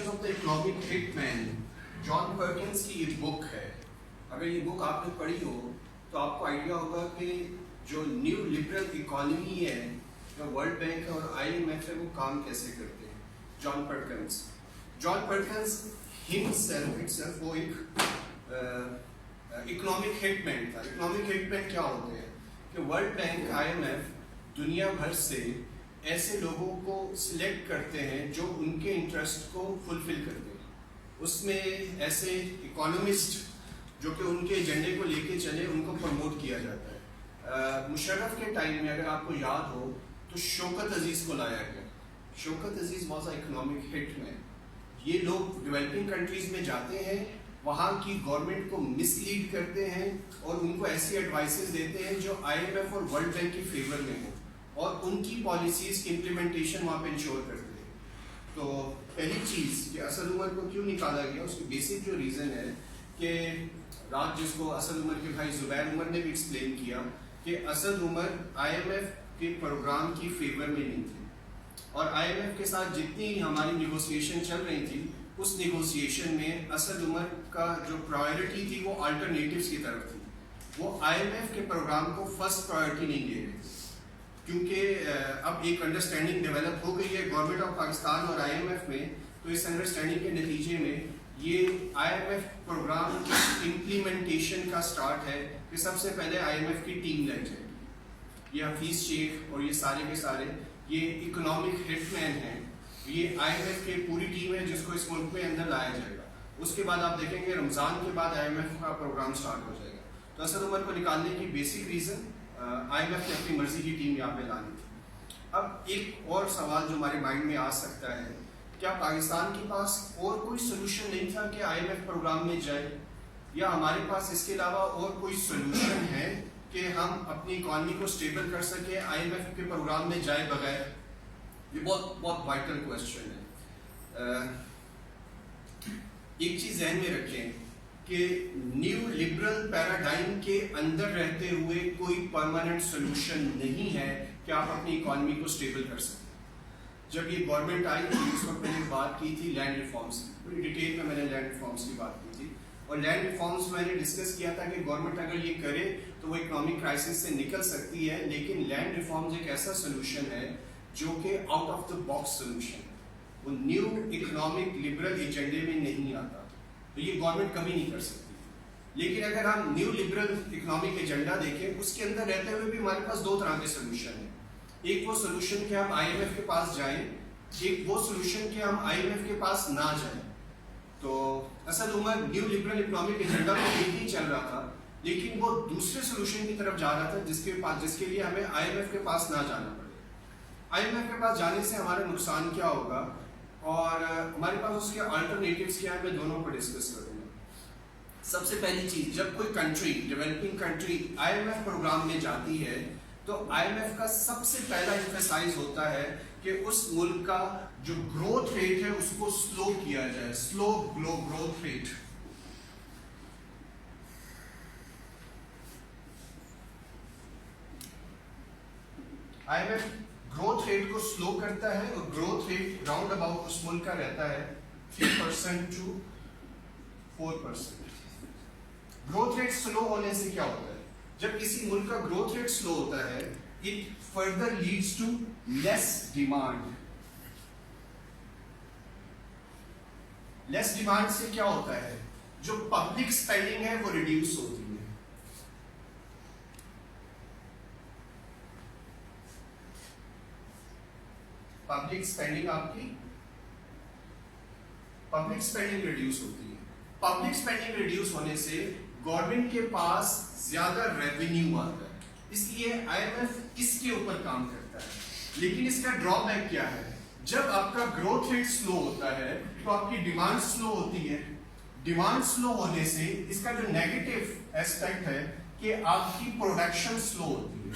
Confessions of the Economic Hitman, John Perkins की ये book है. अगर ये बुक आपने पढ़ी हो तो आपको आइडिया होगा कि जो न्यू लिबरल इकोनॉमी है, जो वर्ल्ड बैंक और IMF है, वो काम कैसे करते हैं. जॉन पर्किंस हिमसेल्फ वो एक इकोनॉमिक हिटमैन था. इकोनॉमिक हिटमैन क्या होते हैं कि वर्ल्ड बैंक IMF दुनिया भर से ऐसे लोगों को सिलेक्ट करते हैं जो उनके इंटरेस्ट को फुलफिल करते हैं. उसमें ऐसे इकोनॉमिस्ट जो कि उनके एजेंडे को लेके चले, उनको प्रमोट किया जाता है. मुशर्रफ के टाइम में अगर आपको याद हो तो शौकत अजीज को लाया गया. शौकत अजीज वॉज अ इकोनॉमिक हिटमैन. ये लोग डेवलपिंग कंट्रीज में जाते हैं, वहाँ की गवर्नमेंट को मिसलीड करते हैं और उनको ऐसी एडवाइसेस देते हैं जो IMF और वर्ल्ड बैंक के फेवर में हो, और उनकी पॉलिसीज की इम्प्लीमेंटेशन वहाँ पे इंश्योर करते हैं. तो पहली चीज़ कि असद उमर को क्यों निकाला गया, उसकी बेसिक जो रीज़न है कि रात जिसको असद उमर के भाई जुबैर उमर ने भी एक्सप्लेन किया कि असद उमर IMF के प्रोग्राम की फेवर में नहीं थे, और IMF के साथ जितनी हमारी निगोसिएशन चल रही थी, उस निगोसिएशन में असद उमर का जो प्रायोरिटी थी वो अल्टरनेटिव्स की तरफ थी. वो IMF के प्रोग्राम को फर्स्ट प्रायोरिटी नहीं दे रहे थे, क्योंकि अब एक अंडरस्टैंडिंग डेवलप हो गई है गवर्नमेंट ऑफ पाकिस्तान और IMF में. तो इस अंडरस्टैंडिंग के नतीजे में ये IMF प्रोग्राम की इम्प्लीमेंटेशन का स्टार्ट है कि सबसे पहले IMF की टीम लग जाएगी. ये हफीज शेख और ये सारे के सारे ये इकोनॉमिक हिटमैन हैं. ये IMF की पूरी टीम है जिसको इस मुल्क में अंदर लाया जाएगा. उसके बाद आप देखेंगे रमज़ान के बाद IMF का प्रोग्राम स्टार्ट हो जाएगा. तो असद उमर को निकालने की बेसिक रीज़न IMF ने अपनी मर्जी की टीम यहाँ पे लानी थी. अब एक और सवाल जो हमारे माइंड में आ सकता है, क्या पाकिस्तान के पास और कोई सोल्यूशन नहीं था कि IMF प्रोग्राम में जाए, या हमारे पास इसके अलावा और कोई सोल्यूशन है कि हम अपनी इकॉनमी को स्टेबल कर सके IMF के प्रोग्राम में जाए बगैर. ये बहुत वाइटल क्वेश्चन है. एक चीज ध्यान में रखें कि न्यू लिबरल पैराडाइम के अंदर रहते हुए कोई परमानेंट सोल्यूशन नहीं है कि आप अपनी इकॉनमी को स्टेबल कर सकें. जब ये गवर्नमेंट आई थी उस वक्त मैंने बात की थी लैंड रिफॉर्म्स की. पूरी डिटेल में मैंने लैंड रिफॉर्म्स की बात की थी, और लैंड रिफॉर्म्स मैंने डिस्कस किया था कि गवर्नमेंट अगर ये करे तो वो इकोनॉमिक क्राइसिस से निकल सकती है. लेकिन लैंड रिफॉर्म्स एक ऐसा सोल्यूशन है जो कि out of the box solution है. वो न्यू इकोनॉमिक लिबरल एजेंडे में नहीं आता, तो ये गवर्नमेंट कभी नहीं कर सकती. लेकिन अगर हम न्यू लिबरल इकोनॉमिक एजेंडा देखें, उसके अंदर रहते हुए भी हमारे पास दो तरह के सोल्यूशन हैं. एक वो सोल्यूशन कि हम IMF के पास जाएं, एक वो सोल्यूशन कि हम IMF के पास ना जाएं. तो Asad Umar new liberal economic agenda को लेके ही चल रहा था, लेकिन वो दूसरे सोल्यूशन की तरफ जा रहा था जिसके लिए हमें IMF के पास ना जाना पड़े. IMF के पास जाने से हमारा नुकसान क्या होगा और हमारे पास उसके अल्टरनेटिव्स क्या है, मैं दोनों को डिस्कस करूंगा. सबसे पहली चीज, जब कोई country, developing country IMF program में जाती है तो IMF का सबसे पहला एम्फसाइज होता है कि उस मुल्क का जो ग्रोथ रेट है उसको स्लो किया जाए, slow growth rate. IMF growth rate को स्लो करता है, और ग्रोथ रेट राउंड अबाउट उस मुल्क का रहता है 3% to 4%. ग्रोथ रेट स्लो होने से क्या होता है, जब किसी मुल्क का ग्रोथ रेट स्लो होता है, it further leads to less demand. Less demand से क्या होता है, जो पब्लिक स्पेंडिंग है वो रिड्यूस होती है. पब्लिक स्पेंडिंग रिड्यूस होती है. पब्लिक स्पेंडिंग रिड्यूस होने से गवर्नमेंट के पास ज्यादा रेवेन्यू आता है, इसलिए IMF इसके ऊपर काम करता है. लेकिन इसका ड्रॉबैक क्या है, जब आपका ग्रोथ रेट स्लो होता है तो आपकी डिमांड स्लो होती है. डिमांड स्लो होने से इसका जो नेगेटिव एस्पेक्ट है कि आपकी प्रोडक्शन स्लो होती है,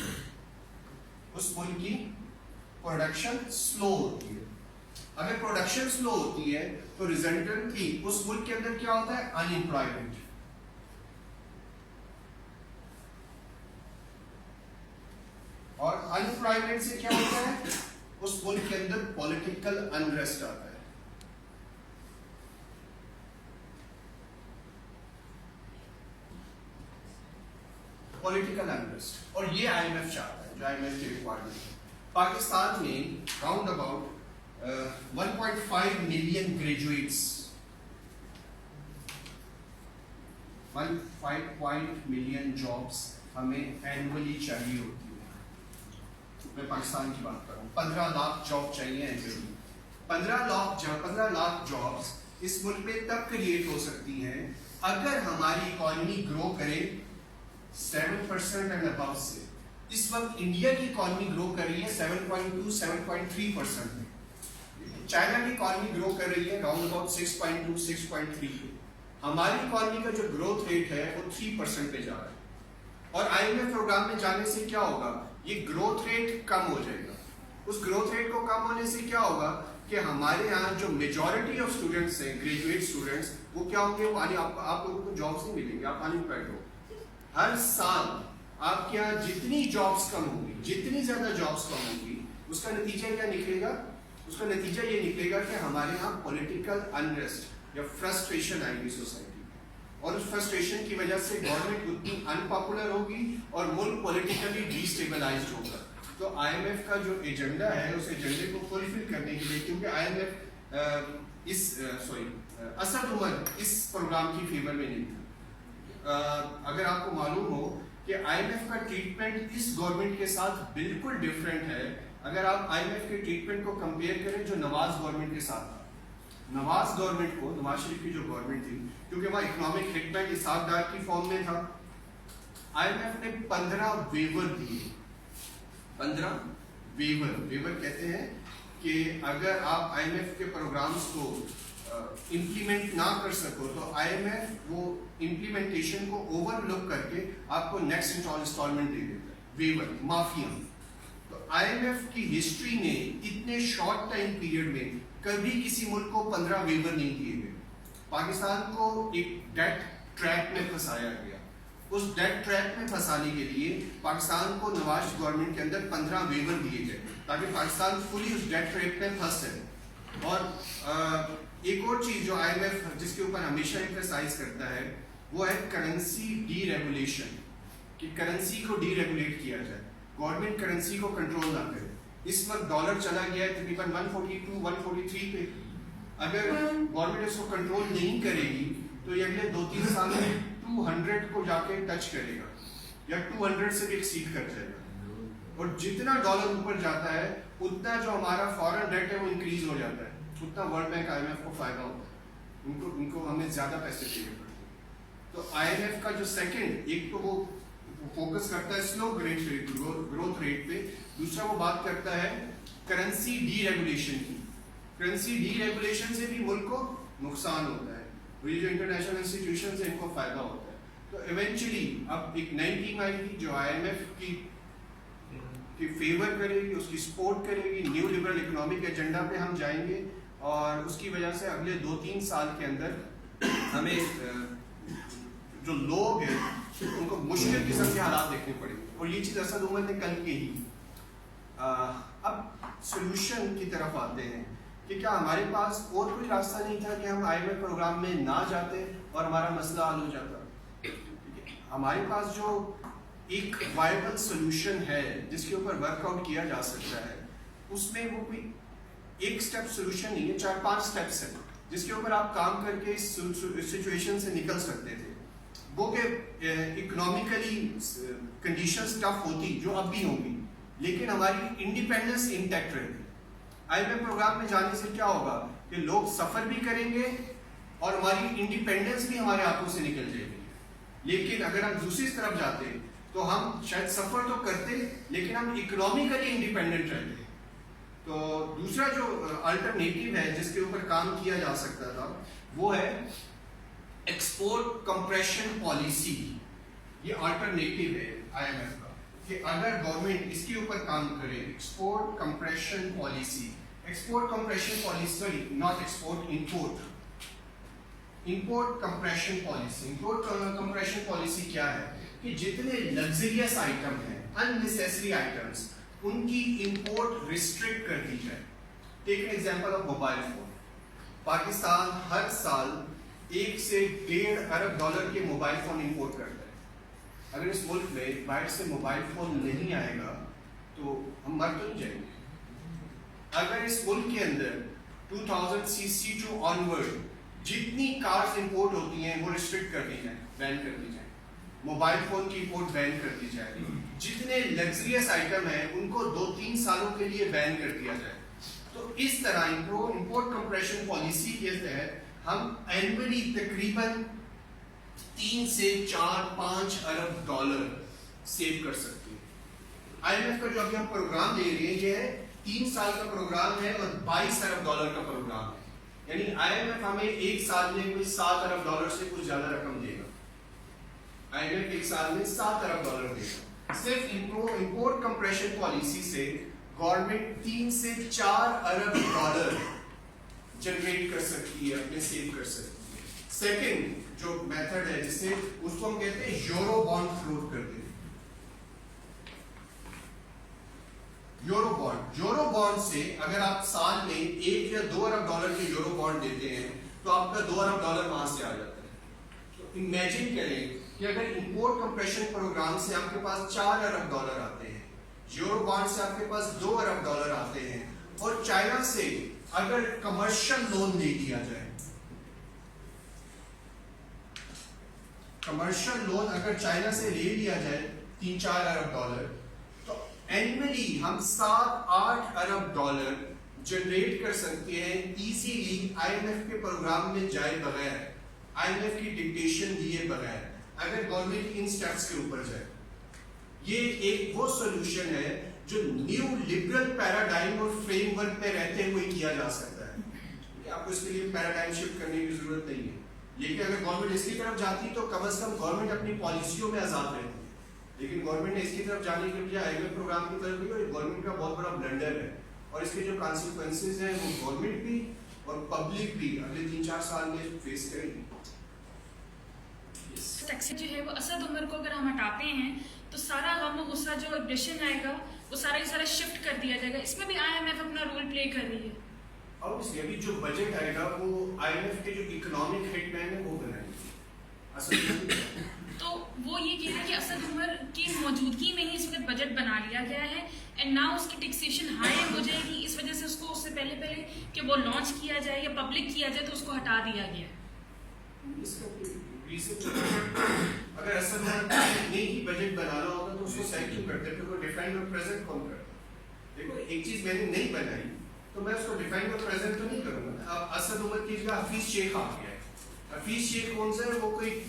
उस मुल्क की प्रोडक्शन स्लो होती है. अगर प्रोडक्शन स्लो होती है तो रिजल्टेंटली उस मुल्क के अंदर क्या होता है, अनएम्प्लॉयमेंट. और अनएम्प्लॉयमेंट से क्या होता है, उस मुल्क के अंदर पॉलिटिकल अनरेस्ट आता है. पॉलिटिकल अनरेस्ट, और ये IMF चाहता है, जो IMF की रिक्वायरमेंट है। पाकिस्तान में round about 1.5 million graduates, 1.5 million jobs हमें एनुअली चाहिए होती है। मैं पाकिस्तान की बात कर रहा हूँ, 15 लाख जॉब चाहिए एनुअली। 15 लाख जॉब्स इस मुल्क में तब क्रिएट हो सकती हैं अगर हमारी इकोनॉमी ग्रो करे 7% एंड अबव से। इस वक्त इंडिया की इकोनॉमी ग्रो कर रही है 7.2 7.3% में, चाइना की इकोनॉमी ग्रो कर रही है राउंड अबाउट 6.2 6.3 पे। हमारी इकोनॉमी का जो ग्रोथ रेट है वो 3% पे जा रहा है, और IMF प्रोग्राम में जाने से क्या होगा, ये ग्रोथ रेट कम हो जाएगा। उस ग्रोथ रेट को कम होने से क्या होगा कि हमारे यहाँ जो मेजॉरिटी ऑफ स्टूडेंट्स हैं, ग्रेजुएट स्टूडेंट्स, वो क्या होंगे, वो आप लोगों को जॉब्स नहीं मिलेंगे, आप अनएम्प्लॉयड हो। हर साल आपके यहाँ जितनी जॉब्स कम होंगी, जितनी ज्यादा जॉब्स कम होंगी, उसका नतीजा क्या निकलेगा? उसका नतीजा ये निकलेगा कि हमारे यहाँ पॉलिटिकल अनरेस्ट या फ्रस्ट्रेशन आएगी सोसाइटी, और उस फ्रस्ट्रेशन की वजह से गवर्नमेंट उतनी अनपॉपुलर होगी और मुल्क पॉलिटिकली डिस्टेबलाइज्ड होगा। तो IMF का जो एजेंडा है, उस एजेंडे को फुलफिल करने के लिए, क्योंकि IMF असद उमर इस प्रोग्राम की फेवर में नहीं था। अगर आपको मालूम हो कि IMF का ट्रीटमेंट इस गवर्नमेंट के साथ बिल्कुल डिफरेंट है। अगर आप IMF के ट्रीटमेंट को कंपेयर करें जो नवाज गवर्नमेंट के साथ था, नवाज गवर्नमेंट को, नवाज शरीफ की जो गवर्नमेंट थी, क्योंकि वहाँ इकोनॉमिक हिटमैन इसाकदार की फॉर्म में था, IMF ने 15 वेवर दिए। 15 वेवर कहते हैं कि अगर आप IMF के प्रोग्राम्स को इम्प्लीमेंट ना कर सको तो IMF वो इम्प्लीमेंटेशन को ओवरलुक करके आपको नेक्स्ट इंस्टॉलमेंट दे देता है, वेवर माफिया। तो IMF की हिस्ट्री में इतने शॉर्ट टाइम पीरियड में कभी किसी मुल्क को 15 वेवर नहीं दिए गए। पाकिस्तान को एक डेट ट्रैप में फंसाया गया। उस डेट ट्रैप में फंसाने के लिए पाकिस्तान को नवाज गवर्नमेंट के अंदर 15 वेवर दिए गए ताकि पाकिस्तान फुली उस डेट ट्रैप में फंस जाए। और एक और चीज जो IMF जिसके ऊपर हमेशा एम्फसाइज करता है वो है करेंसी डीरेगुलेशन, कि करेंसी को डीरेगुलेट किया जाए, गवर्नमेंट करेंसी को कंट्रोल ना करे। इस वक्त डॉलर चला गया है तकरीबन 142 143 पे। अगर गवर्नमेंट इसको कंट्रोल नहीं करेगी तो ये अगले 2-3 साल में 200 को जाके टच करेगा या 200 से भी एक्सीड कर जाएगा। और जितना डॉलर ऊपर जाता है उतना जो हमारा फॉरेन डेट है वो इंक्रीज हो जाता है, उतना वर्ल्ड बैंक IMF को फायदा होता है, उनको हमें ज्यादा पैसे देने पड़ते हैं। तो IMF का जो सेकंड, एक तो वो फोकस करता है स्लो ग्रोथ रेट पे, दूसरा वो बात करता है करेंसी डीरेगुलेशन की। करेंसी डीरेगुलेशन से भी मुल्क को नुकसान होता है, ये जो इंटरनेशनल इंस्टीट्यूशन है इनको फायदा होता है। तो इवेंचुअली अब एक नई टीम आएगी जो IMF की फेवर करेगी, उसकी सपोर्ट करेगी, न्यू लिबरल इकोनॉमिक एजेंडा पे हम जाएंगे, और उसकी वजह से अगले 2-3 साल के अंदर हमें जो लोग हैं उनको मुश्किल किस्म के हालात देखने पड़ेंगे। और ये चीज़ असद उमर ने कल की ही। अब सोल्यूशन की तरफ आते हैं कि क्या हमारे पास और कोई रास्ता नहीं था कि हम IMF प्रोग्राम में ना जाते और हमारा मसला हल हो जाता। हमारे पास जो एक वायबल सोल्यूशन है जिसके ऊपर वर्कआउट किया जा सकता है, उसमें वो कोई एक स्टेप सोल्यूशन नहीं है, 4-5 स्टेप्स हैं जिसके ऊपर आप काम करके इस सिचुएशन से निकल सकते थे। वो कि इकोनॉमिकली कंडीशंस टफ होती जो अब भी होंगी, लेकिन हमारी इंडिपेंडेंस इंटैक्ट रहती। IMF प्रोग्राम में जाने से क्या होगा कि लोग सफर भी करेंगे और हमारी इंडिपेंडेंस भी हमारे हाथों से निकल जाएगी। लेकिन अगर हम दूसरी तरफ जाते तो हम शायद सफर तो करते लेकिन हम इकोनॉमिकली इंडिपेंडेंट रहते। तो दूसरा जो अल्टरनेटिव है जिसके ऊपर काम किया जा सकता था वो है एक्सपोर्ट कंप्रेशन पॉलिसी। ये अल्टरनेटिव है IMF का कि अगर गवर्नमेंट इसके ऊपर काम करे, export compression policy, export compression policy, sorry not export, import compression policy. Import compression policy क्या है कि जितने लग्जरियस आइटम हैं, अननेसेसरी आइटम्स, उनकी इंपोर्ट रिस्ट्रिक्ट कर दी जाए। Take an example of mobile phone. Pakistan हर साल 1 से 1.5 अरब डॉलर के मोबाइल फोन इंपोर्ट करता है। اگر اس ملک میں باہر سے موبائل فون نہیں آئے گا تو ہم مر تو نہیں جائیں گے. اگر اس ملک کے اندر 2000 cc ٹو آنورڈ جتنی کارز امپورٹ ہوتی ہیں وہ ریسٹرکٹ کر دی جائیں, بین کر دی جائیں, موبائل فون کی امپورٹ بین کر دی جائے, جتنے لگژریس آئٹم ہیں ان کو 2-3 سالوں کے لیے بین کر دیا جائے, تو اس طرح امپورٹ کمپریشن پالیسی کے تحت ہم اینولی تقریباً 3 سے 4-5 ارب ڈالر سیو کر سکتے ہیں. آئی ایم ایف کا جو ابھی ہم پروگرام دے رہے ہیں یہ ہے 3 سال کا پروگرام ہے اور 22 ارب ڈالر کا پروگرام ہے. یعنی آئی ایم ایف ہمیں ایک سال میں کوئی 7 ارب ڈالر سے کچھ زیادہ رقم دے گا. آئی ایم ایف ایک سال میں 7 ارب ڈالر دے گا. صرف امپورٹ کمپریشن پالیسی سے گورنمنٹ 3 سے 4 ارب ڈالر جنریٹ کر سکتی ہے, اپنے سیو کر سکتی ہے. سیکنڈ جو میتھڈ ہے جس سے اس کو ہم کہتے ہیں یورو بانڈ فلوٹ کر دیں. یورو بانڈ سے اگر آپ سال میں 1 یا 2 ارب ڈالر کے یورو بانڈ دیتے ہیں تو آپ کا 2 ارب ڈالر وہاں سے آ جاتا ہے. تو امیجن کریں کہ اگر امپورٹ کمپریشن پروگرام سے آپ کے پاس 4 ارب ڈالر آتے ہیں, یورو بانڈ سے آپ کے پاس 2 ارب ڈالر آتے ہیں, اور چائنا سے اگر کمرشل لون لے لیا جائے, کمرشل لون اگر چائنا سے لے لیا جائے 3-4 ارب ڈالر, تو اینولی ہم 7-8 ارب ڈالر جنریٹ کر سکتے ہیں ایزیلی آئی ایم ایف کے پروگرام میں جائے بغیر, آئی ایم ایف کی ڈکٹیشن دیے بغیر, اگر گورنمنٹ ان سٹیپس کے اوپر جائے. یہ ایک وہ سولوشن ہے جو نیو لبرل پیراڈائم اور فریم ورک میں رہتے ہوئے کیا جا سکتا ہے. آپ کو اس کے لیے پیراڈائم شفٹ کرنے کی ضرورت نہیں ہے, لیکن اگر گورنمنٹ اس کی طرف جاتی تو کم از کم گورنمنٹ اپنی پالیسیوں میں آزاد رہتی. لیکن گورنمنٹ نے اس کی طرف جانے کے بجائے آئی ایم ایف پروگرام کی طرف گئی, اور گورنمنٹ کا بہت بڑا بلنڈر ہے, اور اس کے جو کانسیکوینسز ہیں وہ گورنمنٹ بھی اور پبلک بھی اگلے 3-4 سال میں فیس کرے گی. ٹیکس جو ہے وہ اسد عمر کو اگر ہم ہٹاتے ہیں تو سارا غم و غصہ جو اگریشن آئے گا وہ سارا کی سارا شفٹ کر دیا جائے گا. اس میں بھی آئی ایم ایف اپنا رول پلے کر رہی ہے. اور اس ابھی جو بجٹ آئے گا وہ آئی ایم ایف کے جو اکنامک ہیڈ مین ہے وہ بنائیں گے. تو وہ یہ کہہ رہے ہیں کہ اسد عمر کی موجودگی میں ہی اس وقت بجٹ بنا لیا گیا ہے, اینڈ ناؤ اس کی ٹیکسیشن ہائی ہو جائے گی, اس وجہ سے اس کو اس سے پہلے کہ وہ لانچ کیا جائے یا پبلک کیا جائے تو اس کو ہٹا دیا گیا. اگر اسد عمر نے ہی بجٹ بنانا ہوتا تو اس کو سیٹ کیوں کرتے, پھر وہ ڈیفائن اور پریزنٹ کون کرتا. دیکھو ایک چیز میں نے نہیں بنائی تو میں اس کو ڈیفائن اور پریزنٹ تو نہیں کروں گا. اب اسد عمر کی جگہ حفیظ شیخ آ گیا ہے. حفیظ شیخ کون سا ہے, وہ کوئی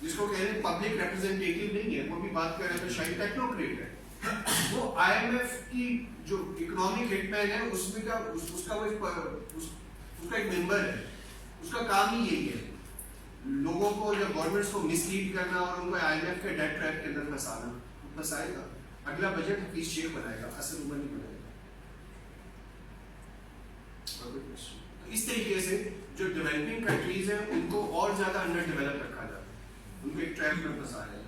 جس کو کہہ رہے ہیں پبلک ریپرزینٹیٹیو نہیں ہے, وہ بھی بات کر رہے ہیں تو شاید ٹیکنوکریٹ ہے. وہ آئی ایم ایف کی جو اکنامک ہیڈ مین ہے اس کا ایک ممبر ہے, اس کا کام ہی یہی ہے لوگوں کو یا گورنمنٹس کو مس لیڈ کرنا اور ان کو آئی ایم ایف کے ڈیٹ ٹریپ کے اندر پھنسانا. پھنسائے گا. اگلا بجٹ حفیظ شیخ بنائے گا, اسد عمر نہیں بنائے گا. اس طریقے سے جو ڈیولپنگ کنٹریز ہیں ان کو اور زیادہ انڈر ڈیولپ رکھا جاتا ہے, ان کو ایک ٹریپ میں پھنسایا جاتا ہے.